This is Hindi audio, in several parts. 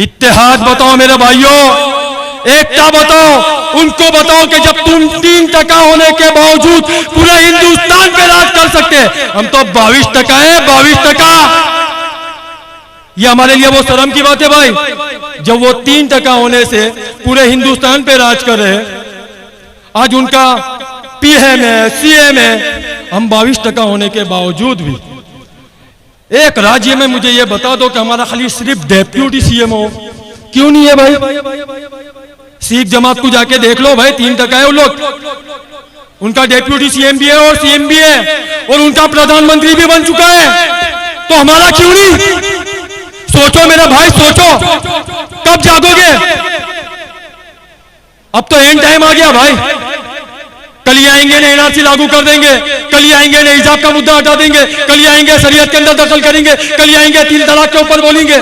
इत्तेहाद बताओ मेरे भाइयों, एकता बताओ। उनको बताओ कि जब तुम 3% होने के बावजूद पूरे हिंदुस्तान पे राज कर सकते हैं, हम तो 22% है, 22%। ये हमारे लिए वो शर्म की बात है भाई, जब वो 3% होने से पूरे हिंदुस्तान पे राज कर रहे हैं। आज उनका पीएम है, सीएम है, हम 22% होने के बावजूद भी। एक राज्य में मुझे ये बता दो कि हमारा खाली सिर्फ डेप्यूटी सीएम हो, क्यों नहीं है भाई? सिख जमात को जाके देख लो भाई, 3% है वो लोग। उनका डेप्यूटी सीएम भी है और सीएम भी है और उनका प्रधानमंत्री भी बन चुका है, तो हमारा क्यों नहीं? सोचो मेरे भाई, सोचो कब जागोगे? अब तो एंड टाइम आ गया भाई। कल ही आएंगे ने एनआरसी लागू कर देंगे, कल ही आएंगे ने हिजाब का मुद्दा हटा देंगे, कल ही आएंगे शरीयत के अंदर दखल करेंगे, कल ही आएंगे 3 तलाक के ऊपर बोलेंगे।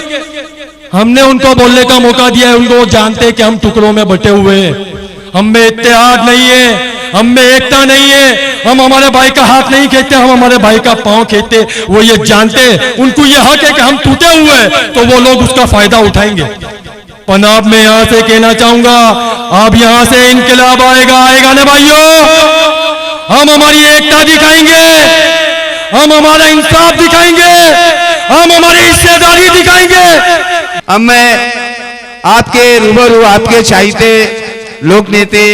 हमने उनको बोलने का मौका दिया है, उनको जानते हैं कि हम टुकड़ों में बटे हुए हैं, हम में इत्तेहाद नहीं है, हम में एकता नहीं है, हम हमारे भाई का हाथ नहीं खींचते, हम हमारे भाई का पांव खींचते। वो ये जानते हैं, उनको ये हक है कि हम टूटे हुए हैं, तो वो लोग उसका फायदा उठाएंगे। पनाब में यहां से कहना चाहूंगा, अब यहां से इनकलाब आएगा, आएगा ना भाइयों? हम हमारी एकता दिखाएंगे, हम हमारा इंसाफ दिखाएंगे, हम हमारी हिस्सेदारी दिखाएंगे। अब मैं आपके रूबरू, आपके चाहते लोक नेता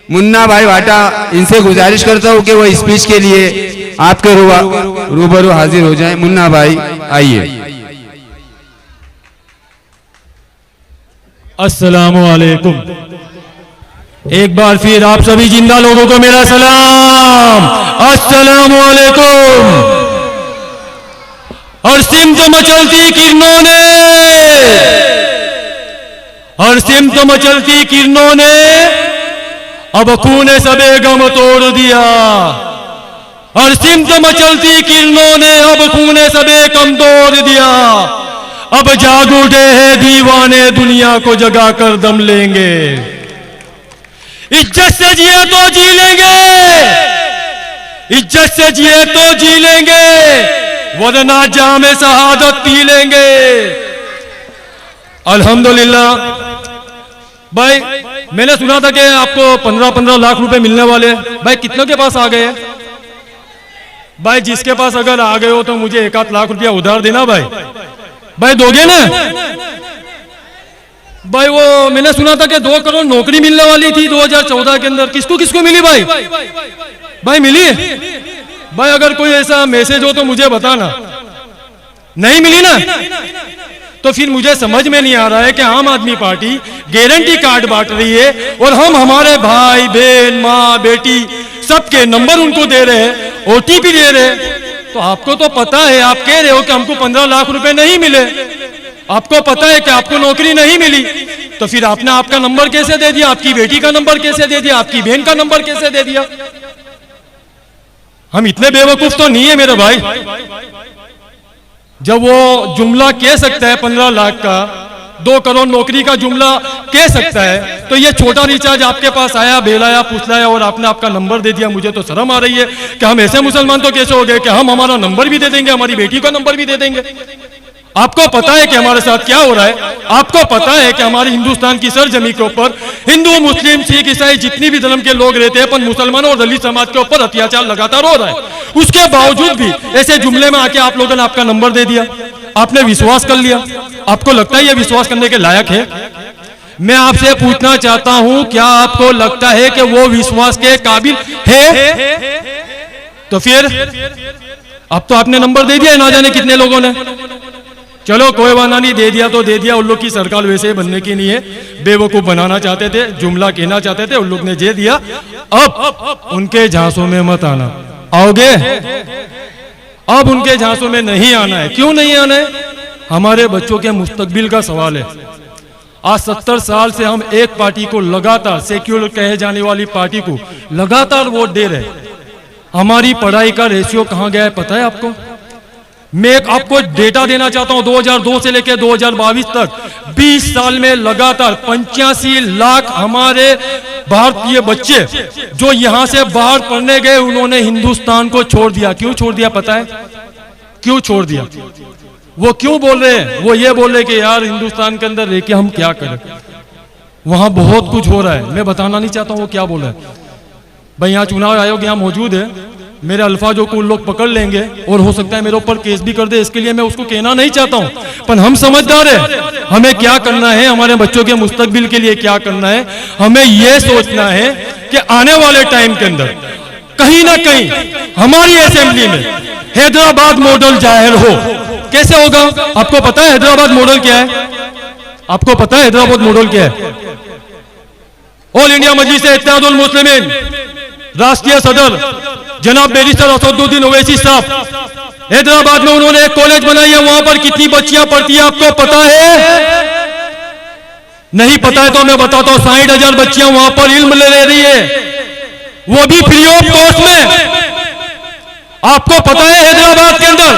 मुन्ना भाई वाटा, इनसे गुजारिश करता हूं कि वो स्पीच के लिए आपके रूबरू हाजिर हो जाएं। मुन्ना भाई आइए। अस्सलामु अलैकुम। एक बार फिर आप सभी जिंदा लोगों को मेरा सलाम, अस्सलामु अलैकुम। हर सिमत मचलती किरणों ने, हर सिमत मचलती किरणों ने अब खूने सबे गम तोड़ दिया। हर सिमत मचलती किरणों ने अब खूने सबे गम तोड़ दिया। अब जाग उठे हैं दीवाने, दुनिया को जगा कर दम लेंगे। इज्जत से जिए तो जी लेंगे, इज्जत से जिए तो जी लेंगे, वरना जामे शहादत पी लेंगे। अल्हम्दुलिल्लाह भाई, मैंने सुना था कि आपको 15-15 लाख रुपए मिलने वाले। भाई कितनों के पास आ गए? भाई जिसके पास अगर आ गए हो तो मुझे 1-8 लाख रुपया उधार देना भाई। भाई दोगे ना? भाई वो मैंने सुना था कि 2 करोड़ नौकरी मिलने वाली थी 2014 के अंदर, किसको किसको मिली भाई? भाई मिली? भाई अगर कोई ऐसा मैसेज हो तो मुझे बताना। नहीं मिली ना? तो फिर मुझे समझ में नहीं आ रहा है कि आम आदमी पार्टी गारंटी कार्ड बांट रही है और हम हमारे भाई बहन माँ बेटी सबके नंबर उनको दे रहे हैं, ओटीपी दे रहे हैं। तो आपको तो पता है, आप कह रहे हो कि हमको 15 लाख रुपए नहीं मिले, आपको पता है कि आपको नौकरी नहीं मिली, तो फिर आपने आपका नंबर कैसे दे दिया? आपकी बेटी का नंबर कैसे दे दिया? आपकी बहन का नंबर कैसे दे दिया? हम इतने बेवकूफ तो नहीं है मेरे भाई। जब वो जुमला कह सकता है 15 लाख का, 2 करोड़ नौकरी का जुमला कह सकता है, तो ये छोटा रिचार्ज आपके पास आया, बेलाया, पुछलाया और आपने आपका नंबर दे दिया। मुझे तो शर्म आ रही है कि हम ऐसे मुसलमान तो कैसे हो गए कि हम हमारा नंबर भी दे देंगे, हमारी बेटी का नंबर भी दे देंगे। आपको पता है कि हमारे साथ क्या हो रहा है? आपको पता है कि हमारे हिंदुस्तान की सरजमी के ऊपर हिंदू, मुस्लिम, सिख, ईसाई जितनी भी धर्म के लोग रहते हैं, पर मुसलमानों और दलित समाज के ऊपर अत्याचार लगातार हो रहा है। उसके बावजूद भी ऐसे जुमले में आके आप लोगों ने आपका नंबर दे दिया, आपने विश्वास कर लिया। आपको लगता है ये विश्वास करने के लायक है? मैं आपसे पूछना चाहता हूं, क्या आपको लगता है कि वो विश्वास के काबिल है? तो फिर अब तो आपने नंबर दे दिया, ना जाने कितने लोगों ने। चलो कोई बात नहीं, दे दिया तो दे दिया। उन लोग की सरकार वैसे ही बनने की नहीं है, बेवकूफ बनाना चाहते थे, जुमला कहना चाहते थे, उन लोग ने दे दिया। अब उनके झांसों में मत आना। आओगे? अब उनके झांसों में नहीं आना है। क्यों नहीं आना है? हमारे बच्चों के मुस्तकबिल का सवाल है। आज 70 साल से हम एक पार्टी को लगातार, सेक्युलर कहे जाने वाली पार्टी को लगातार वोट दे रहे। हमारी पढ़ाई का रेशियो कहां गया है पता है आपको? मैं आपको डेटा देना चाहता हूं, 2002 से लेकर 2022 तक 20 साल में लगातार 85 लाख हमारे भारतीय बच्चे जो यहां से बाहर पढ़ने गए, उन्होंने हिंदुस्तान को छोड़ दिया। क्यों छोड़ दिया पता है? क्यों छोड़ दिया? वो क्यों बोल रहे हैं? वो ये बोल रहे कि यार हिंदुस्तान के अंदर रह के हम क्या करें, वहां बहुत कुछ हो रहा है। मैं बताना नहीं चाहता हूं वो क्या बोल रहा है भाई। यहाँ चुनाव आयोग यहाँ मौजूद है, मेरे अल्फाजों को उन लोग पकड़ लेंगे और हो सकता है मेरे ऊपर केस भी कर दे, इसके लिए मैं उसको कहना नहीं चाहता हूं। पर हम समझदार है, हमें क्या करना है, हमारे बच्चों के मुस्तकबिल के लिए क्या करना है, हमें यह सोचना है कि आने वाले टाइम के अंदर कहीं ना कहीं हमारी असेंबली में हैदराबाद मॉडल जाहिर हो। कैसे होगा? आपको पता है हैदराबाद मॉडल क्या है? आपको पता है हैदराबाद मॉडल क्या है? ऑल इंडिया मजलिस इत्तेहादुल मुस्लिमीन राष्ट्रीय सदर जनाब बैरिस्टर असदुद्दीन ओवैसी साहब हैदराबाद में उन्होंने एक कॉलेज बनाई है। वहां पर कितनी बच्चियां पढ़ती है आपको पता है? नहीं पता है तो मैं बताता हूं, 60,000 बच्चियां वहां पर इल्म ले रही है, वो भी फ्री ऑफ कॉस्ट में। आपको पता है हैदराबाद के अंदर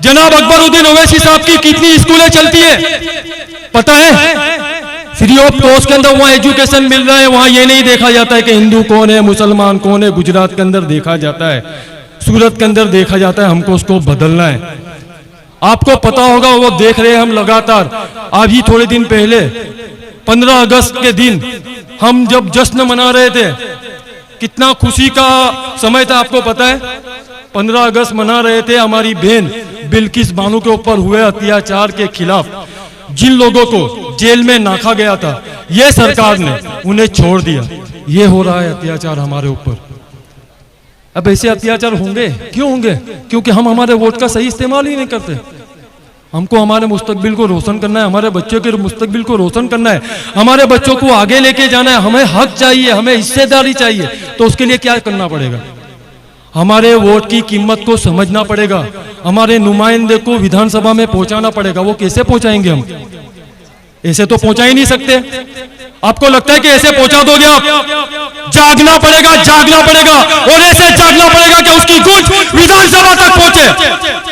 जनाब अकबरुद्दीन ओवैसी साहब की कितनी स्कूलें चलती है? पता है? फ्री ऑफ कॉस्ट के अंदर वहां एजुकेशन मिल रहा है। वहां ये नहीं देखा जाता है कि हिंदू कौन है, मुसलमान कौन है। गुजरात के अंदर देखा जाता है, सूरत के अंदर देखा जाता है, हमको उसको बदलना है। आपको पता होगा, वो देख रहे हैं हम लगातार। अभी थोड़े दिन पहले 15 अगस्त के दिन हम जब जश्न मना रहे थे, कितना खुशी का समय था आपको पता है? 15 अगस्त मना रहे थे, हमारी बहन बिल्किस बानो के ऊपर हुए अत्याचार के खिलाफ जिन लोगों को जेल में नाखा गया था, ये सरकार ने उन्हें छोड़ दिया। ये हो रहा है अत्याचार हमारे ऊपर। अब ऐसे अत्याचार होंगे, क्यों होंगे? क्योंकि हम हमारे वोट का सही इस्तेमाल ही नहीं करते। हमको हमारे मुस्तकबिल को रोशन करना है, हमारे बच्चों के मुस्तकबिल को रोशन करना है, हमारे बच्चों को आगे लेके जाना है। हमें हक चाहिए, हमें हिस्सेदारी चाहिए। तो उसके लिए क्या करना पड़ेगा? हमारे वोट की कीमत को समझना पड़ेगा, हमारे नुमाइंदे को विधानसभा में पहुंचाना पड़ेगा। वो कैसे पहुंचाएंगे हम? ऐसे तो पहुंचा ही नहीं सकते। आपको लगता है कि ऐसे पहुंचा दोगे आप? जागना पड़ेगा, जागना पड़ेगा, और ऐसे जागना पड़ेगा कि उसकी गूंज विधानसभा तक पहुंचे।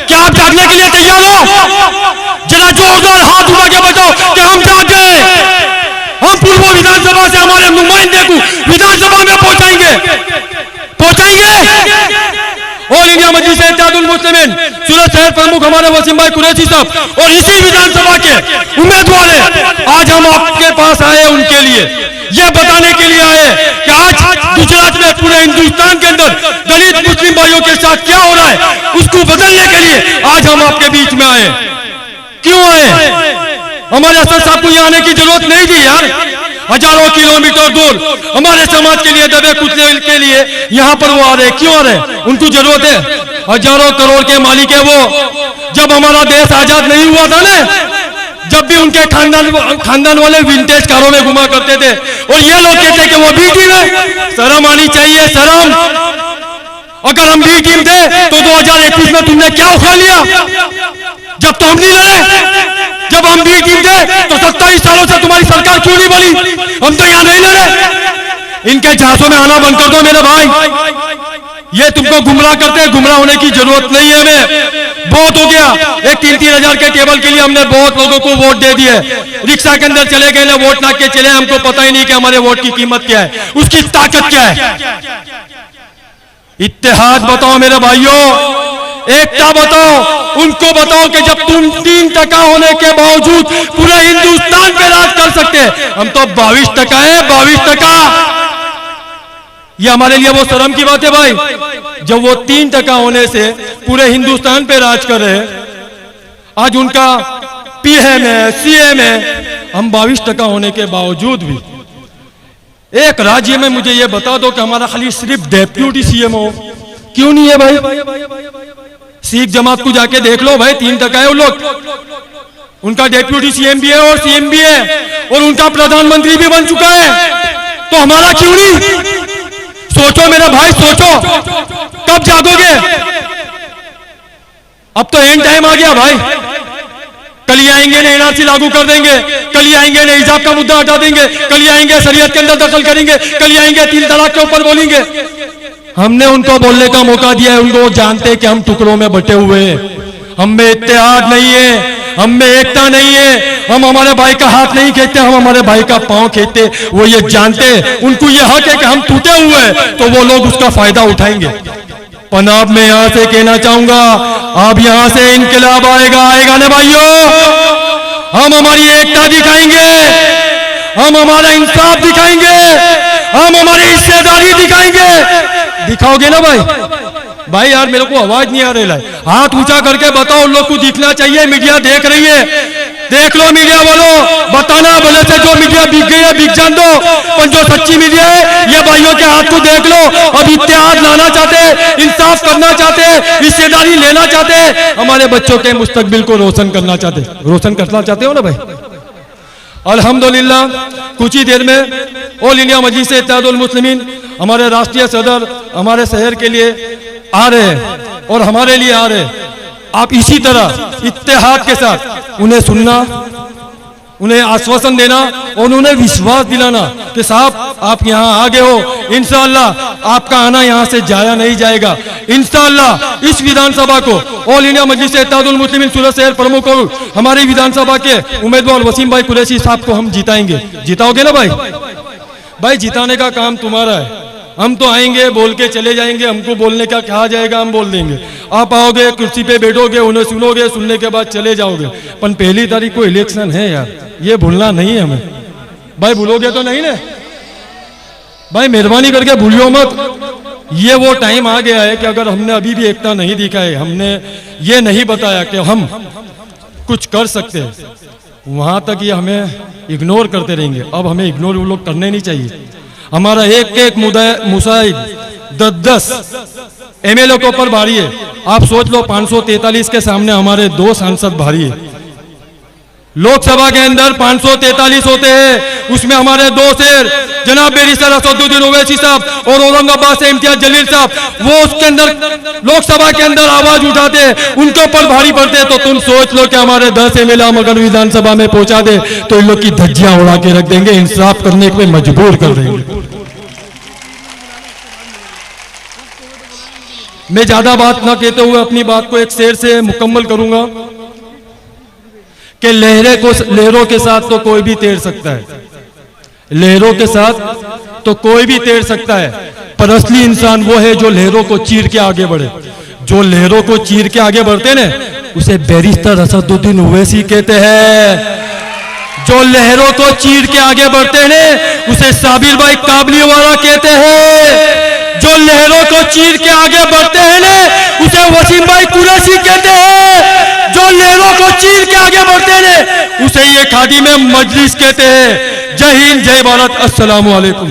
क्या आप जागने के लिए तैयार हो? जरा जोरदार हाथ उठा के बताओ कि हम जाग गए। हम पूर्व विधानसभा से हमारे नुमाइंदे को विधानसभा में पहुंचाएंगे, पहुंचाएंगे। ऑल इंडिया मजलिस इत्तेहादुल मुस्लिमीन सूरत शहर प्रमुख हमारे वसीम भाई कुरैशी साहब और इसी विधानसभा के उम्मीदवार हैं। आज हम आपके पास आए उनके लिए, यह बताने के लिए आए कि आज गुजरात में, पूरे हिंदुस्तान के अंदर दलित मुस्लिम भाइयों के साथ क्या हो रहा है, उसको बदलने के लिए आज हम आपके बीच में आए। क्यों आए? हमारे असद साहब को यहाँ आने की जरूरत नहीं थी यार। हजारों किलोमीटर दूर हमारे समाज के लिए, दबे कुचले के लिए यहाँ पर वो आ रहे। क्यों आ रहे? उनको जरूरत है। हजारों करोड़ के मालिक है वो। जब हमारा देश आजाद नहीं हुआ था ना, जब भी उनके खानदान वाले विंटेज कारों में घुमा करते थे, और ये लोग कहते कि वो बी टीम है। शर्म आनी चाहिए, शर्म। अगर हम बी टीम थे तो 2021 में तुमने क्या उखाड़ लिया? जब तो हम नहीं लड़े। जब हम बी टीम थे तो 27 सालों से तुम्हारी सरकार क्यों नहीं बनी? हम तो यहाँ नहीं लड़े। इनके झांसों में आना बंद कर दो मेरे भाई। ये तुमको गुमराह करते हैं, गुमराह होने की जरूरत नहीं है हमें। बहुत हो गया। एक 3-3 हजार के टेबल के लिए हमने बहुत लोगों को वोट दे दिए। रिक्शा के अंदर चले गए, वोट ना के चले, हमको पता ही नहीं कि हमारे वोट की कीमत क्या है, उसकी ताकत क्या है। इत्तेहाद बताओ मेरे भाइयों, एकता बताओ। उनको बताओ कि जब तुम 3% होने के बावजूद पूरे हिंदुस्तान पे राज कर सकते हैं, हम तो 22% है, 22%। ये हमारे लिए वो शर्म की बात है भाई। जब वो 3% होने से पूरे हिंदुस्तान पे राज कर रहे हैं, आज उनका पीएम है, सीएम है, हम 22% होने के बावजूद भी। एक राज्य में मुझे ये बता दो कि हमारा खाली सिर्फ डेप्यूटी सीएम हो। क्यों नहीं है भाई? सिख जमात को जाके देख लो भाई, 3% है वो लोग। उनका डेप्यूटी सीएम भी है और सीएम भी है, और उनका प्रधानमंत्री भी बन चुका है। तो हमारा क्यों नहीं? सोचो मेरे भाई, सोचो, कब जागोगे? अब तो एंड टाइम आ गया भाई। कल ही आएंगे ने एनआरसी लागू कर देंगे, कल ही आएंगे ने हिजाब का मुद्दा हटा देंगे, कल ही आएंगे शरीयत के अंदर दखल करेंगे, कल ही आएंगे 3 तलाक के ऊपर बोलेंगे। हमने उनको बोलने का मौका दिया है। उनको जानते हैं कि हम टुकड़ों में बटे हुए हैं, हम में इत्तेहाद नहीं है, हम में एकता नहीं है। हम हमारे भाई का हाथ नहीं खींचते, हम हमारे भाई का पांव खींचते। वो ये जानते हैं, उनको ये हक है कि हम टूटे हुए हैं, तो वो लोग उसका फायदा उठाएंगे। पर अब मैं यहां से कहना चाहूंगा, अब यहां से इनकलाब आएगा, आएगा ना भाइयों। हम हमारी एकता दिखाएंगे, हम हमारा इंसाफ दिखाएंगे, हम हमारी हिस्सेदारी दिखाएंगे। दिखाओगे ना भाई? भाई यार मेरे को आवाज नहीं आ रही है, हाथ ऊंचा करके बताओ, उन लोग को दिखना चाहिए। मीडिया देख रही है, देख लो मीडिया वालों, बताना भले से जो मीडिया बिक गई है बिक जान दो, पर जो सच्ची मीडिया है ये भाइयों के हाथ को देख लो। अब इत्तेहाद लाना चाहते, इंसाफ करना चाहते, हिस्सेदारी लेना चाहते, हमारे बच्चों के मुस्तकबिल को रोशन करना चाहते। रोशन करना चाहते हो ना भाई? अल्हम्दुलिल्लाह कुछ ही देर में ऑल इंडिया मजलिस इत्तेहादुल मुस्लिमीन हमारे राष्ट्रीय सदर हमारे शहर के लिए आ रहे हैं और हमारे लिए आ रहे हैं। आप इसी तरह इत्तेहाद के साथ उन्हें सुनना, उन्हें आश्वासन देना और उन्हें विश्वास दिलाना कि साहब आप यहाँ आ गए हो, इंशाअल्लाह आपका आना यहाँ से जाया नहीं जाएगा। इंशाअल्लाह इस विधानसभा को ऑल इंडिया मजलिस इत्तेहादुल मुस्लिमीन सूरत शहर प्रमुख और हमारी विधानसभा के उम्मीदवार वसीम भाई कुरैशी साहब को हम जिताएंगे। जिताओगे ना भाई? भाई जिताने का काम तुम्हारा है। हम तो आएंगे बोल के चले जाएंगे, हमको बोलने का कहा जाएगा हम बोल देंगे। आप आओगे कुर्सी पे बैठोगे, उन्हें सुनोगे, सुनने के बाद चले जाओगे। पर 1 तारीख को इलेक्शन है यार, ये भूलना नहीं है हमें। भाई भूलोगे तो नहीं ना भाई? मेहरबानी करके भूलियो मत। ये वो टाइम आ गया है कि अगर हमने अभी भी एकता नहीं दिखाई, हमने ये नहीं बताया कि हम कुछ कर सकते हैं, वहां तक ये हमें इग्नोर करते रहेंगे। अब हमें इग्नोर वो लोग करने नहीं चाहिए। हमारा एक एक मुसाहिद 10-10 एमएलए के ऊपर भारी है। आप सोच लो 543 के सामने हमारे 2 सांसद भारी है। लोकसभा के अंदर 543 होते हैं, उसमें हमारे 2 शेर जनाब बैरिस्टर असदुद्दीन ओवैसी साहब और औरंगाबाद से इम्तियाज जलील साहब, वो उसके अंदर लोकसभा के अंदर आवाज उठाते हैं, उनके ऊपर भारी पड़ते हैं। तो तुम सोच लो कि हमारे 10 एमएलए हम अगर विधानसभा में पहुंचा दे तो इन लोग की धज्जियां उड़ा के रख देंगे, इंसाफ करने पे मजबूर कर देंगे। मैं ज्यादा बात ना कहते हुए अपनी बात को एक शेर से मुकम्मल करूंगा कि लहरों के साथ तो कोई भी तैर सकता है, लहरों के साथ तो कोई भी तैर सकता है, पर असली इंसान वो है जो लहरों को चीर के आगे बढ़े। जो लहरों को चीर के आगे बढ़ते हैं ना, उसे बैरिस्टर असदुद्दीन ओवैसी कहते हैं। जो लहरों को चीर के आगे बढ़ते हैं ना, उसे साबिर भाई काबलीवाला कहते हैं। जो लहरों को चीर के आगे बढ़ते हैं ना, उसे वसीम भाई कुरैशी कहते हैं। जो लहरों को चीर के आगे बढ़ते हैं ना, उसे ये खादिम मजलिस कहते हैं। जय हिंद, जय भारत, अस्सलामु अलैकुम।